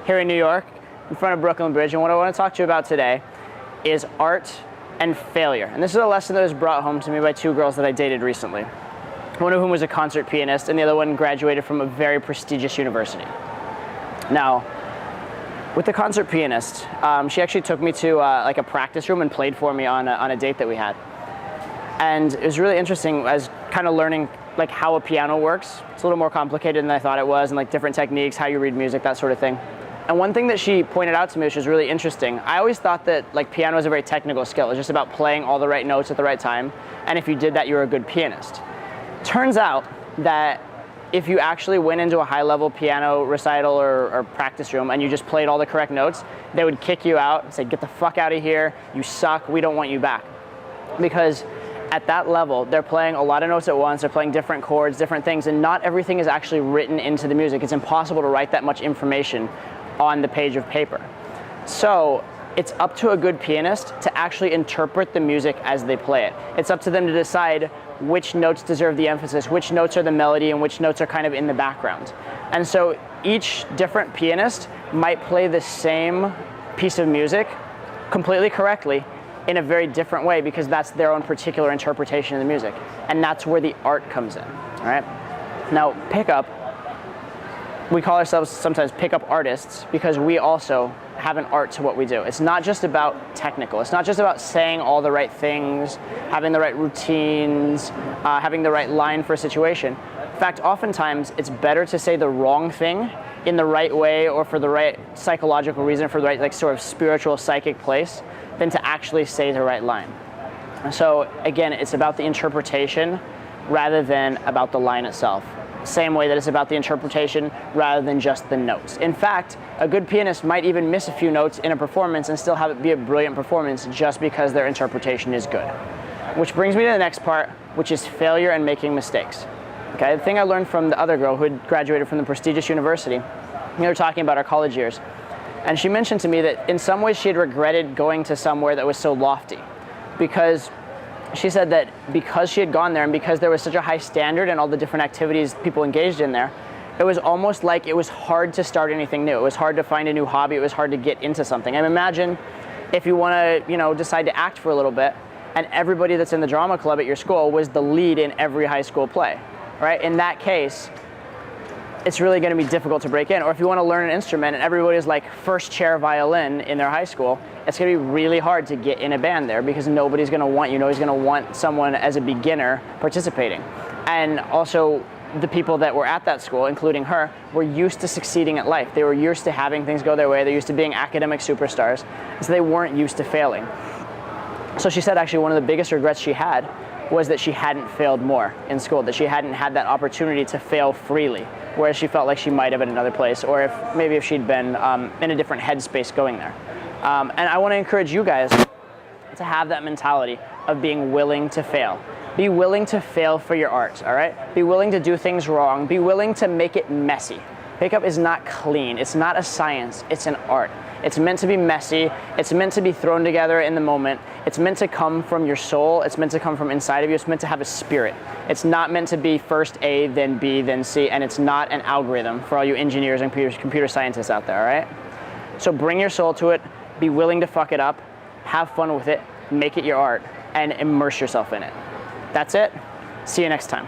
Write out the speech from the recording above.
here in New York, in front of Brooklyn Bridge, and what I want to talk to you about today is art and failure. And this is a lesson that was brought home to me by two girls that I dated recently. One of whom was a concert pianist, and the other one graduated from a very prestigious university. Now, with the concert pianist, she actually took me to like a practice room and played for me on a date that we had. And it was really interesting as kind of learning like how a piano works. It's a little more complicated than I thought it was, and like different techniques, how you read music, that sort of thing. And one thing that she pointed out to me, which was really interesting, I always thought that like piano was a very technical skill. It was just about playing all the right notes at the right time, and if you did that, you were a good pianist. Turns out that if you actually went into a high-level piano recital or practice room and you just played all the correct notes, they would kick you out and say, get the fuck out of here, you suck, we don't want you back. Because at that level, they're playing a lot of notes at once, they're playing different chords, different things, and not everything is actually written into the music. It's impossible to write that much information on the page of paper. So it's up to a good pianist to actually interpret the music as they play it. It's up to them to decide which notes deserve the emphasis, which notes are the melody, and which notes are kind of in the background. And so each different pianist might play the same piece of music completely correctly in a very different way, because that's their own particular interpretation of the music. And that's where the art comes in, all right? Now, pickup, we call ourselves sometimes pickup artists because we also have an art to what we do. It's not just about technical. It's not just about saying all the right things, having the right routines, having the right line for a situation. In fact, oftentimes it's better to say the wrong thing in the right way or for the right psychological reason, for the right like sort of spiritual psychic place, than to actually say the right line. So again, it's about the interpretation rather than about the line itself. Same way that it's about the interpretation rather than just the notes. In fact, a good pianist might even miss a few notes in a performance and still have it be a brilliant performance just because their interpretation is good. Which brings me to the next part, which is failure and making mistakes. Okay, the thing I learned from the other girl who had graduated from the prestigious university, we were talking about our college years, and she mentioned to me that in some ways she had regretted going to somewhere that was so lofty, because she said that because she had gone there and because there was such a high standard and all the different activities people engaged in there, it was almost like it was hard to start anything new. It was hard to find a new hobby. It was hard to get into something. And imagine if you want to, decide to act for a little bit, and everybody that's in the drama club at your school was the lead in every high school play, right? In that case, it's really going to be difficult to break in. Or if you want to learn an instrument and everybody's like first chair violin in their high school, it's going to be really hard to get in a band there because nobody's going to want you. Nobody's going to want someone as a beginner participating. And also, the people that were at that school, including her, were used to succeeding at life. They were used to having things go their way. They're used to being academic superstars. So they weren't used to failing. So she said actually one of the biggest regrets she had was that she hadn't failed more in school, that she hadn't had that opportunity to fail freely, whereas she felt like she might have at another place, or if she'd been in a different headspace going there. And I want to encourage you guys to have that mentality of being willing to fail. Be willing to fail for your art, all right? Be willing to do things wrong. Be willing to make it messy. Pickup is not clean. It's not a science. It's an art. It's meant to be messy. It's meant to be thrown together in the moment. It's meant to come from your soul. It's meant to come from inside of you. It's meant to have a spirit. It's not meant to be first A, then B, then C, and it's not an algorithm for all you engineers and computer scientists out there, all right? So bring your soul to it. Be willing to fuck it up. Have fun with it. Make it your art, and immerse yourself in it. That's it. See you next time.